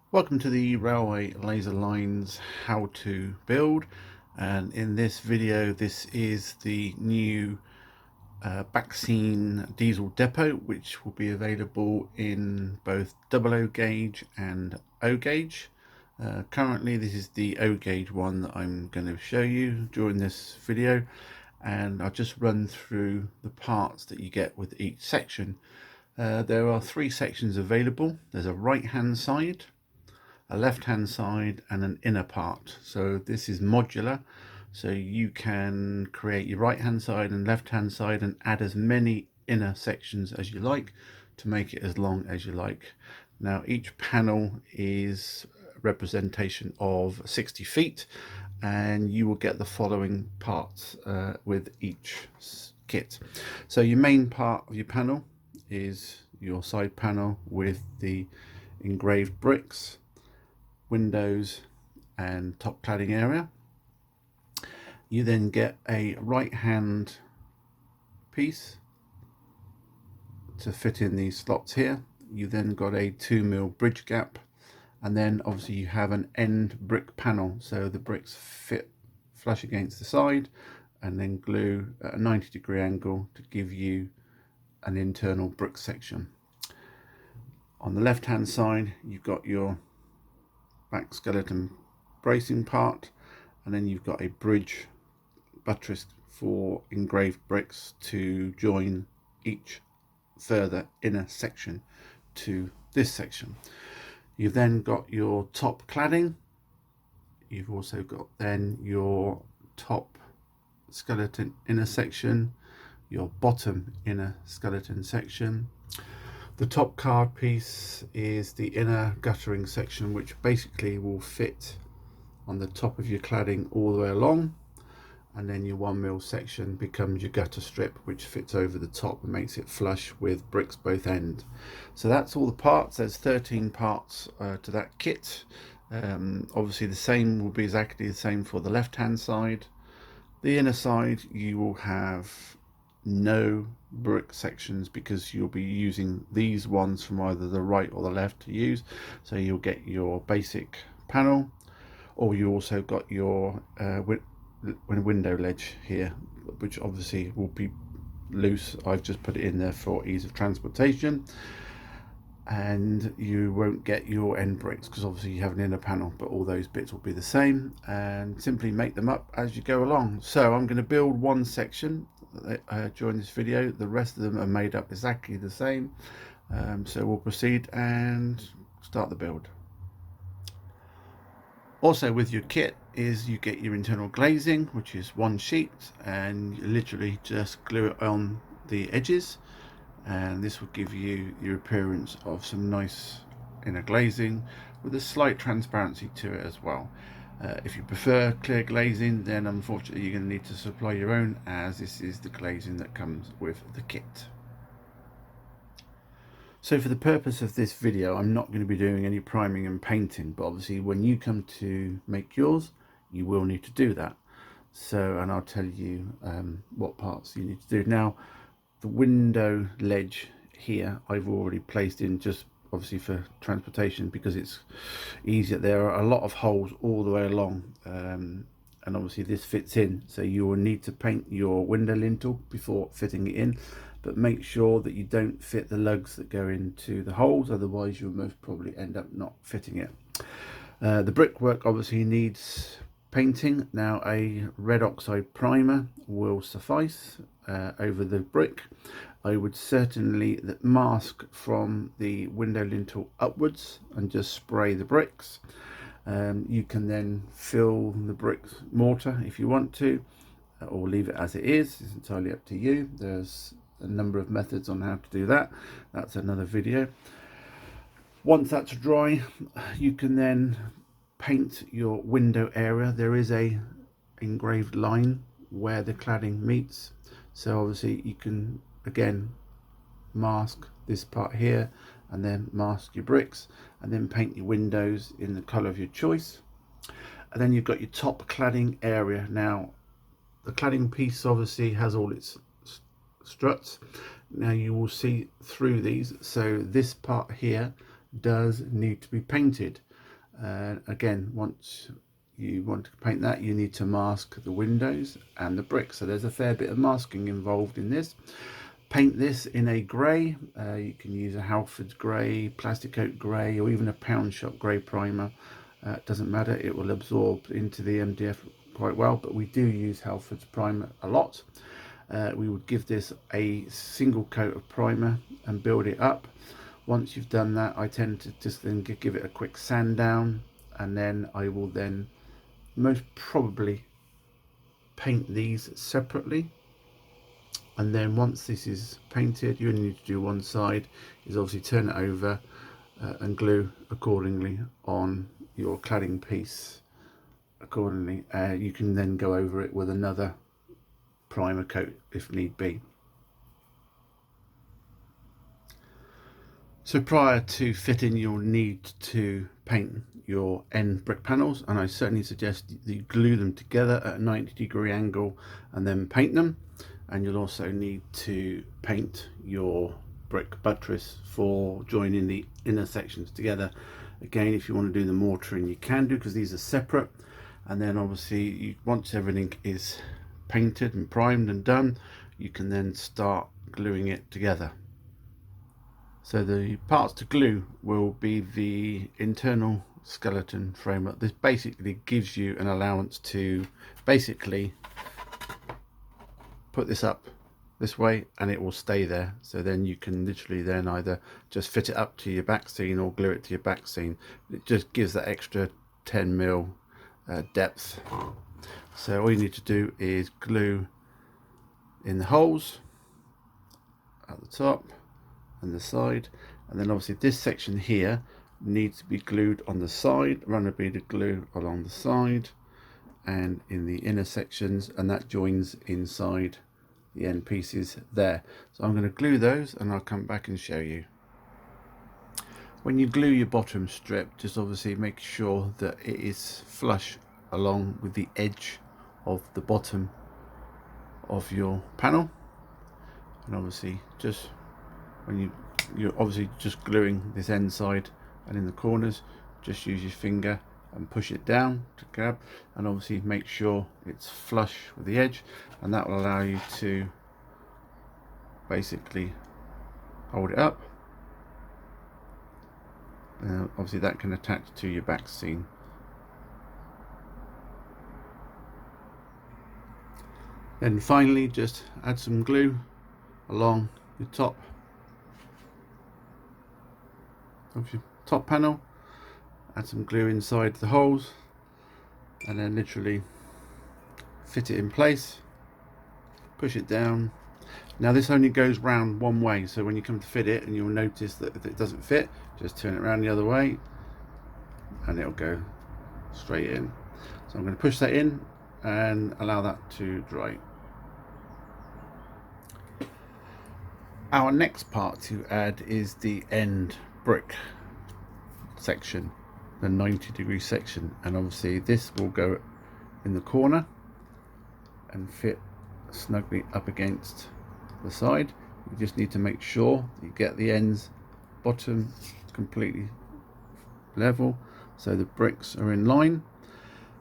Welcome to the Railway Laser Lines how to build, and in this video this is the new Backscene diesel depot, which will be available in both 00 gauge and O gauge. Currently this is the O gauge one that I'm going to show you during this video, and I'll just run through the parts that you get with each section. There are three sections available. There's a right hand side, a left hand side and an inner part. So this is modular, so you can create your right hand side and left hand side and add as many inner sections as you like to make it as long as you like. Now each panel is a representation of 60 feet, and you will get the following parts with each kit. So your main part of your panel is your side panel with the engraved bricks, windows and top cladding area. You then get a right hand piece to fit in these slots here. You then got a 2mm bridge gap, and then obviously you have an end brick panel, so the bricks fit flush against the side and then glue at a 90-degree angle to give you an internal brick section. On the left hand side you've got your back skeleton bracing part, and then you've got a bridge buttress for engraved bricks to join each further inner section to this section. You've then got your top cladding. You've also got then your top skeleton inner section, your bottom inner skeleton section. The top card piece is the inner guttering section, which basically will fit on the top of your cladding all the way along, and then your 1mm section becomes your gutter strip, which fits over the top and makes it flush with bricks both ends. So that's all the parts. There's 13 parts to that kit. Obviously the same will be exactly the same for the left hand side. The inner side you will have no brick sections because you'll be using these ones from either the right or the left to use. So you'll get your basic panel, or you also got your window ledge here, which obviously will be loose. I've just put it in there for ease of transportation, and you won't get your end bricks because obviously you have an inner panel, but all those bits will be the same, and simply make them up as you go along. So I'm going to build one section during this video. The rest of them are made up exactly the same, so we'll proceed and start the build. Also with your kit is you get your internal glazing, which is one sheet, and you literally just glue it on the edges, and this will give you your appearance of some nice inner glazing with a slight transparency to it as well. If you prefer clear glazing, then unfortunately you're going to need to supply your own, as this is the glazing that comes with the kit. So for the purpose of this video, I'm not going to be doing any priming and painting, but obviously when you come to make yours, you will need to do that. So, and I'll tell you what parts you need to do. Now, the window ledge here, I've already placed in just obviously for transportation because it's easier. There are a lot of holes all the way along, and obviously this fits in, so you will need to paint your window lintel before fitting it in, but make sure that you don't fit the lugs that go into the holes, otherwise you'll most probably end up not fitting it. The brickwork obviously needs painting. Now a red oxide primer will suffice over the brick. I would certainly mask from the window lintel upwards and just spray the bricks. You can then fill the bricks mortar if you want to, or leave it as it is. It's entirely up to you. There's a number of methods on how to do that. That's another video. Once that's dry, you can then paint your window area. There is a engraved line where the cladding meets, so obviously you can again mask this part here and then mask your bricks and then paint your windows in the color of your choice. And then you've got your top cladding area. Now the cladding piece obviously has all its struts. Now you will see through these, so this part here does need to be painted. And again, once you want to paint that, you need to mask the windows and the bricks. So there's a fair bit of masking involved in this. Paint this in a grey. You can use a Halford's grey, plastic oak grey, or even a pound shop grey primer. It doesn't matter, it will absorb into the MDF quite well, but we do use Halford's primer a lot. We would give this a single coat of primer and build it up. Once you've done that, I tend to just then give it a quick sand down, and then I will then most probably paint these separately. And then once this is painted, you only need to do one side, is obviously turn it over and glue accordingly on your cladding piece accordingly. You can then go over it with another primer coat if need be. So prior to fitting, you'll need to paint your end brick panels, and I certainly suggest that you glue them together at a 90-degree angle and then paint them. And you'll also need to paint your brick buttress for joining the inner sections together. Again, if you want to do the mortaring, you can do, because these are separate. And then obviously once everything is painted and primed and done, you can then start gluing it together. So the parts to glue will be the internal skeleton framework. This basically gives you an allowance to basically put this up this way and it will stay there. So then you can literally then either just fit it up to your Backscene or glue it to your Backscene. It just gives that extra 10mm depth. So all you need to do is glue in the holes at the top and the side, and then obviously this section here needs to be glued on the side, run a bead of glue along the side and in the inner sections, and that joins inside the end pieces there. So I'm going to glue those and I'll come back and show you. When you glue your bottom strip, just obviously make sure that it is flush along with the edge of the bottom of your panel, and obviously just when you're obviously just gluing this end side and in the corners, just use your finger and push it down to grab, and obviously make sure it's flush with the edge, and that will allow you to basically hold it up. Obviously that can attach to your Backscene. Then finally just add some glue along the top of your top panel, add some glue inside the holes, and then literally fit it in place, push it down. Now this only goes round one way, so when you come to fit it, and you'll notice that if it doesn't fit, just turn it around the other way and it'll go straight in. So I'm going to push that in and allow that to dry. Our next part to add is the end brick section, the 90-degree section, and obviously this will go in the corner and fit snugly up against the side. You just need to make sure you get the ends bottom completely level so the bricks are in line,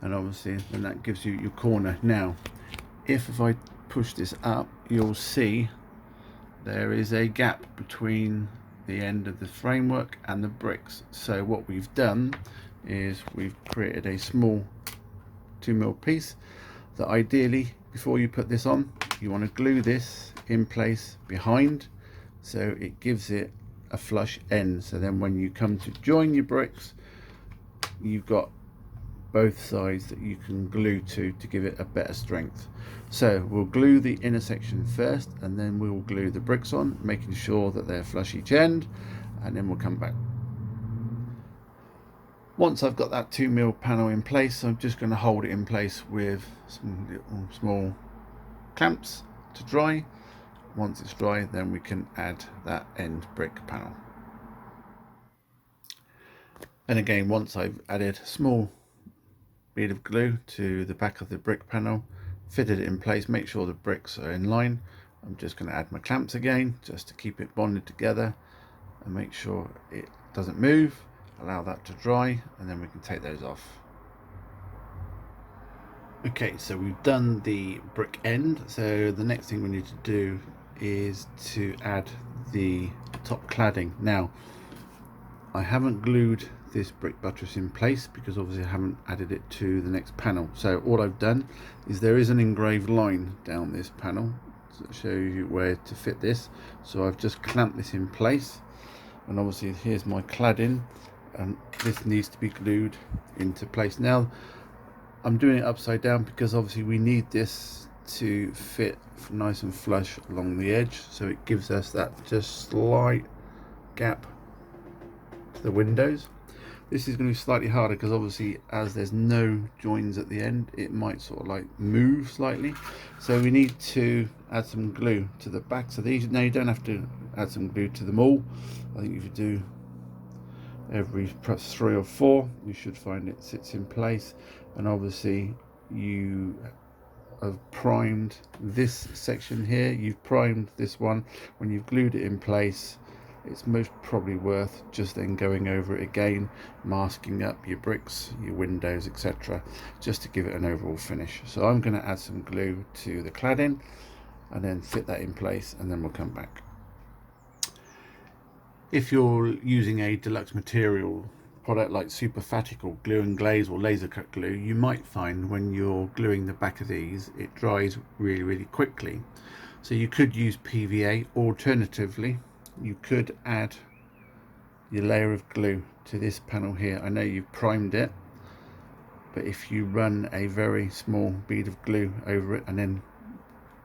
and obviously then that gives you your corner. Now if I push this up, you'll see there is a gap between the end of the framework and the bricks. So what we've done is we've created a small 2mm piece that ideally, before you put this on, you want to glue this in place behind, so it gives it a flush end. So then when you come to join your bricks, you've got both sides that you can glue to give it a better strength. So we'll glue the inner section first, and then we'll glue the bricks on, making sure that they're flush each end, and then we'll come back. Once I've got that 2mm panel in place, I'm just going to hold it in place with some little small clamps to dry. Once it's dry, then we can add that end brick panel. And again, once I've added a small bead of glue to the back of the brick panel, fitted it in place, make sure the bricks are in line, I'm just going to add my clamps again just to keep it bonded together and make sure it doesn't move. allow that to dry, and then we can take those off. Okay, so we've done the brick end, so the next thing we need to do is to add the top cladding. Now, I haven't glued this brick buttress in place because obviously I haven't added it to the next panel. So all I've done is there is an engraved line down this panel that shows you where to fit this. So I've just clamped this in place, and obviously here's my cladding, and this needs to be glued into place. Now I'm doing it upside down because obviously we need this to fit nice and flush along the edge, so it gives us that just slight gap to the windows. This is going to be slightly harder because obviously as there's no joins at the end, it might sort of like move slightly, so we need to add some glue to the backs of these. Now you don't have to add some glue to them all. I think if you do every perhaps 3 or 4, you should find it sits in place. And obviously you have primed this section here, you've primed this one. When you've glued it in place, it's most probably worth just then going over it again, masking up your bricks, your windows, etc., just to give it an overall finish. So I'm going to add some glue to the cladding and then fit that in place, and then we'll come back. If you're using a deluxe material product like Superfatic or glue and glaze or laser cut glue, you might find when you're gluing the back of these, it dries really quickly. So you could use PVA. Alternatively, you could add your layer of glue to this panel here. I know you've primed it, but if you run a very small bead of glue over it and then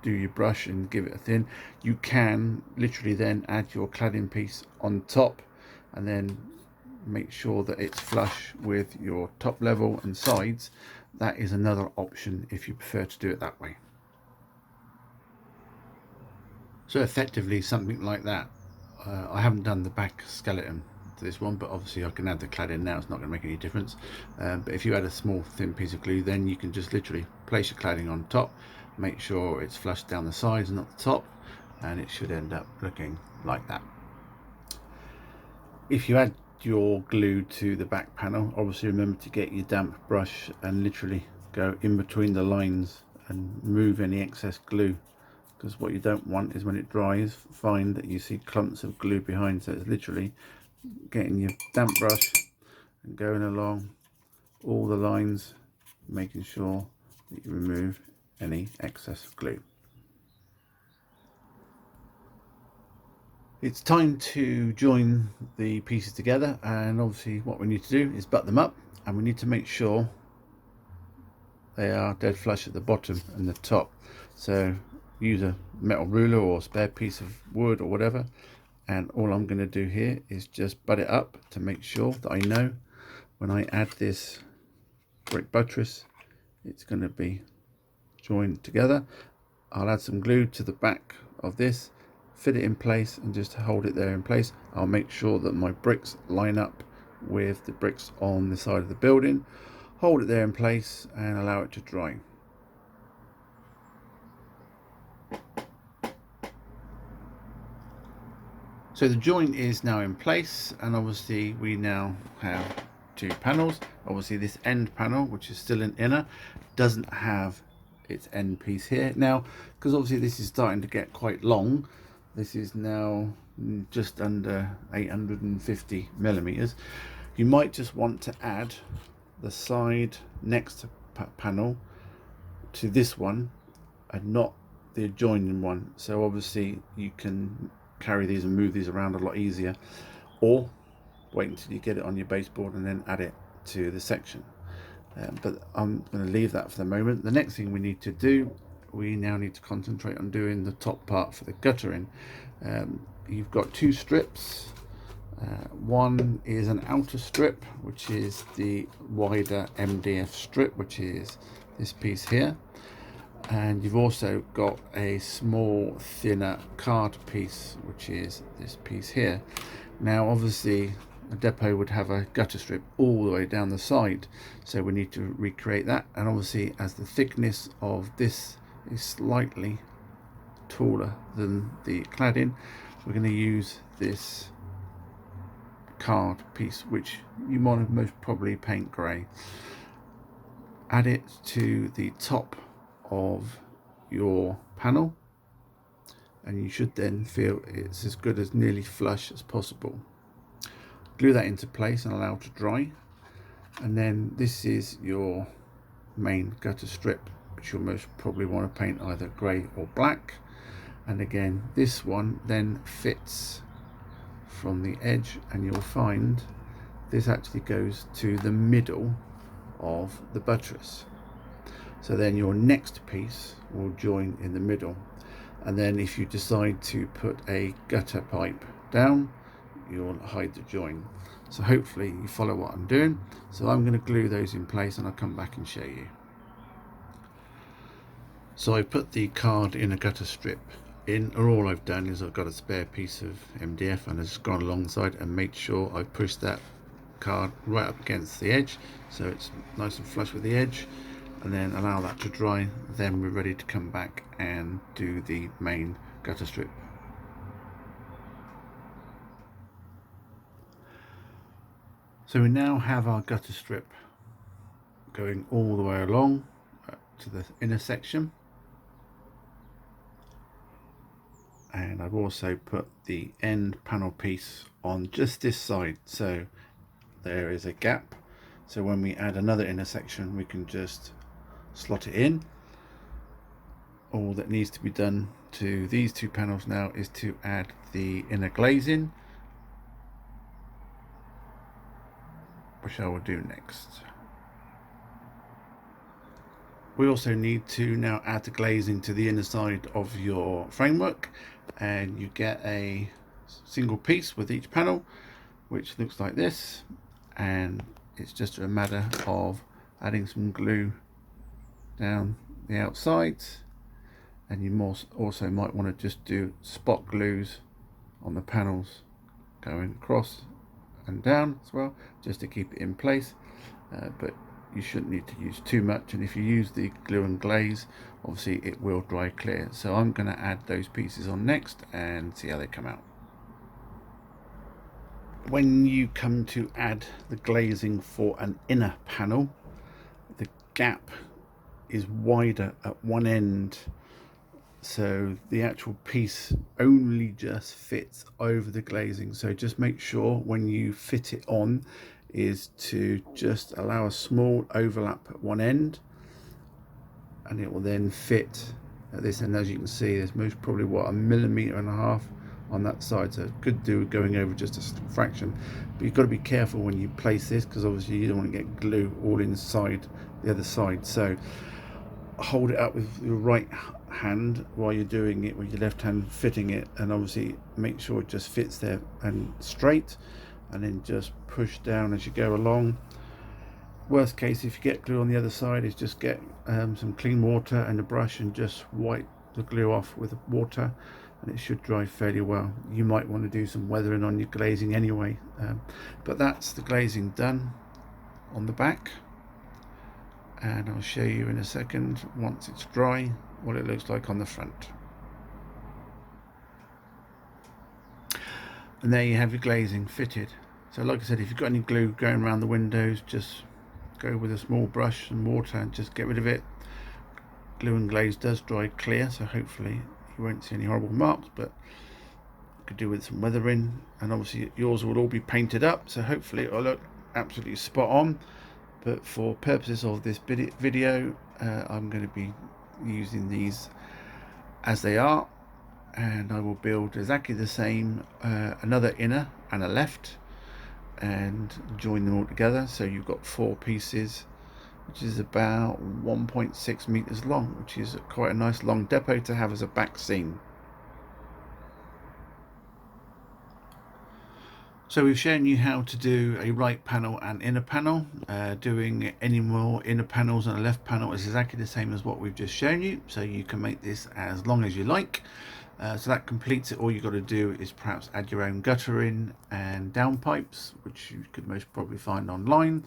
do your brush and give it a thin, you can literally then add your cladding piece on top and then make sure that it's flush with your top level and sides. That is another option if you prefer to do it that way. So effectively something like that. I haven't done the back skeleton to this one, but obviously I can add the cladding now, it's not going to make any difference. But if you add a small thin piece of glue, then you can just literally place your cladding on top, make sure it's flush down the sides and not the top, and it should end up looking like that. If you add your glue to the back panel, obviously remember to get your damp brush and literally go in between the lines and remove any excess glue, because what you don't want is when it dries, find that you see clumps of glue behind. So it's literally getting your damp brush and going along all the lines, making sure that you remove any excess glue. It's time to join the pieces together, and obviously what we need to do is butt them up, and we need to make sure they are dead flush at the bottom and the top. So use a metal ruler or spare piece of wood or whatever, and all I'm going to do here is just butt it up to make sure that I know when I add this brick buttress it's going to be joined together. I'll add some glue to the back of this, fit it in place, and just hold it there in place. I'll make sure that my bricks line up with the bricks on the side of the building, hold it there in place and allow it to dry. So the joint is now in place, and obviously we now have 2 panels. Obviously this end panel, which is still an inner, doesn't have its end piece here now, because obviously this is starting to get quite long. This is now just under 850 millimeters. You might just want to add the side next panel to this one and not the adjoining one, so obviously you can carry these and move these around a lot easier, or wait until you get it on your baseboard and then add it to the section. But I'm going to leave that for the moment. The next thing we need to do, we now need to concentrate on doing the top part for the guttering. You've got 2 strips. One is an outer strip, which is the wider MDF strip, which is this piece here, and you've also got a small thinner card piece, which is this piece here. Now obviously a depot would have a gutter strip all the way down the side, so we need to recreate that. And obviously as the thickness of this is slightly taller than the cladding, we're going to use this card piece, which you might most probably paint grey. Add it to the top of your panel, and you should then feel it's as good as nearly flush as possible. Glue that into place and allow it to dry, and then this is your main gutter strip, which you'll most probably want to paint either grey or black. And again, this one then fits from the edge, and you'll find this actually goes to the middle of the buttress. So then your next piece will join in the middle, and then if you decide to put a gutter pipe down, you'll hide the join. So hopefully you follow what I'm doing. So I'm going to glue those in place and I'll come back and show you. So I put the card in a gutter strip in, or all I've done is I've got a spare piece of MDF and I've just gone alongside and made sure I push that card right up against the edge so it's nice and flush with the edge, and then allow that to dry. Then we're ready to come back and do the main gutter strip. So we now have our gutter strip going all the way along to the inner section, and I've also put the end panel piece on just this side, so there is a gap, so when we add another inner section we can just slot it in. All that needs to be done to these two panels now is to add the inner glazing, which I will do next. We also need to now add the glazing to the inner side of your framework, and you get a single piece with each panel which looks like this, and it's just a matter of adding some glue down the outsides, and you also might want to just do spot glues on the panels going across and down as well, just to keep it in place, but you shouldn't need to use too much, and if you use the glue and glaze obviously it will dry clear. So I'm going to add those pieces on next and see how they come out. When you come to add the glazing for an inner panel, the gap is wider at one end, so the actual piece only just fits over the glazing. So just make sure when you fit it on is to just allow a small overlap at one end, and it will then fit at this end. As you can see, there's most probably what, 1.5 millimeters on that side, so could do going over just a fraction, but you've got to be careful when you place this because obviously you don't want to get glue all inside the other side. So hold it up with your right hand while you're doing it with your left hand fitting it, and obviously make sure it just fits there and straight, and then just push down as you go along. Worst case, if you get glue on the other side, is just get some clean water and a brush and just wipe the glue off with water, and it should dry fairly well. You might want to do some weathering on your glazing anyway, but that's the glazing done on the back, and I'll show you in a second once it's dry what it looks like on the front. And there you have your glazing fitted. So like I said, if you've got any glue going around the windows, just go with a small brush and water and just get rid of it. Glue and glaze does dry clear, so hopefully you won't see any horrible marks, but you could do with some weathering, and obviously yours will all be painted up, so hopefully it'll look absolutely spot on. But for purposes of this video, I'm going to be using these as they are, and I will build exactly the same, another inner and a left, and join them all together. So you've got 4 pieces, which is about 1.6 meters long, which is quite a nice long depot to have as a back scene. So we've shown you how to do a right panel and inner panel. Doing any more inner panels and a left panel is exactly the same as what we've just shown you, so you can make this as long as you like. So that completes it. All you've got to do is perhaps add your own guttering and downpipes, which you could most probably find online.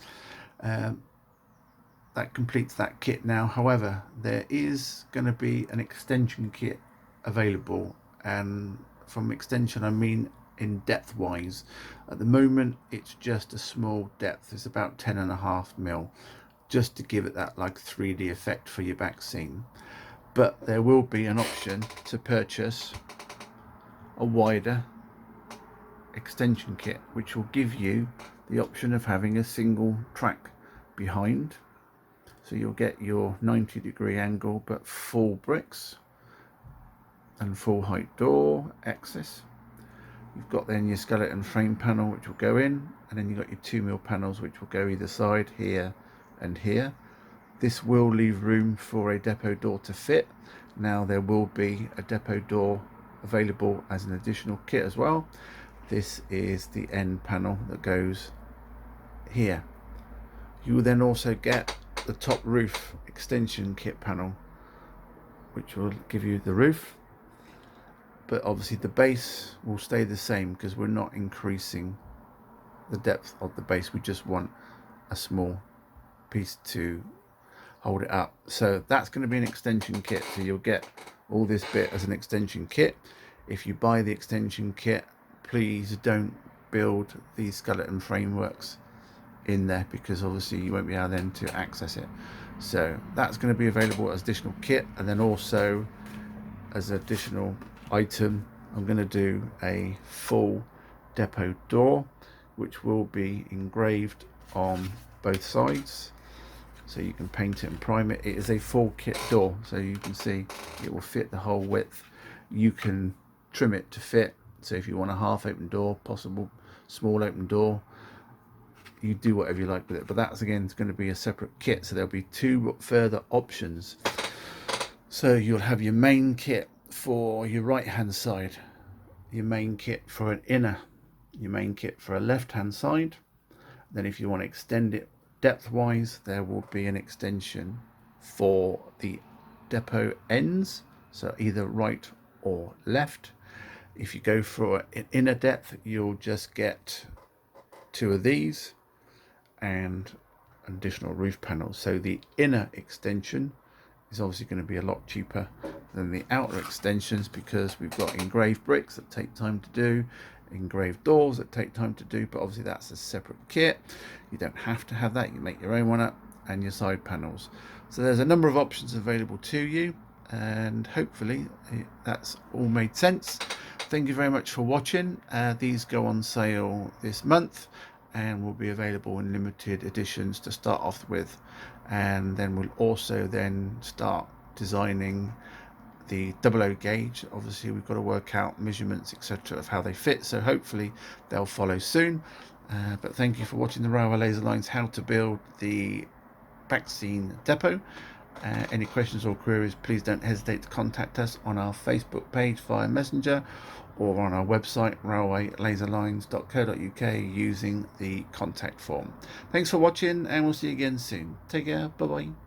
That completes that kit now. However, there is going to be an extension kit available, and from extension I mean in depth wise. At the moment it's just a small depth, it's about 10.5 mil, just to give it that like 3D effect for your back scene. But there will be an option to purchase a wider extension kit, which will give you the option of having a single track behind, so you'll get your 90-degree angle but full bricks and full height door access. You've got then your skeleton frame panel which will go in, and then you've got your 2mm panels which will go either side, here and here. This will leave room for a depot door to fit. Now there will be a depot door available as an additional kit as well. This is the end panel that goes here. You will then also get the top roof extension kit panel, which will give you the roof, but obviously the base will stay the same because we're not increasing the depth of the base, we just want a small piece to hold it up. So that's going to be an extension kit, so you'll get all this bit as an extension kit. If you buy the extension kit, please don't build these skeleton frameworks in there, because obviously you won't be able then to access it. So that's going to be available as additional kit, and then also as an additional item I'm going to do a full depot door which will be engraved on both sides, so you can paint it and prime it. It is a full kit door, so you can see it will fit the whole width. You can trim it to fit, so if you want a half open door, possible small open door, you do whatever you like with it. But that's again, it's going to be a separate kit, so there'll be 2 further options. So you'll have your main kit for your right hand side, your main kit for an inner, your main kit for a left hand side. Then if you want to extend it depth wise, there will be an extension for the depot ends, so either right or left. If you go for an inner depth, you'll just get 2 of these and additional roof panels. So the inner extension is obviously going to be a lot cheaper than the outer extensions, because we've got engraved bricks that take time to do, engraved doors that take time to do, but obviously that's a separate kit. You don't have to have that, you make your own one up, and your side panels. So there's a number of options available to you, and hopefully that's all made sense. Thank you very much for watching. These go on sale this month and will be available in limited editions to start off with, and then we'll also then start designing the 00 gauge. Obviously we've got to work out measurements etc of how they fit, so hopefully they'll follow soon. But thank you for watching the Railway Laser Lines how to build the Backscene depot. Any questions or queries, please don't hesitate to contact us on our Facebook page via Messenger, or on our website railwaylaserlines.co.uk using the contact form. Thanks for watching, and we'll see you again soon. Take care, bye bye.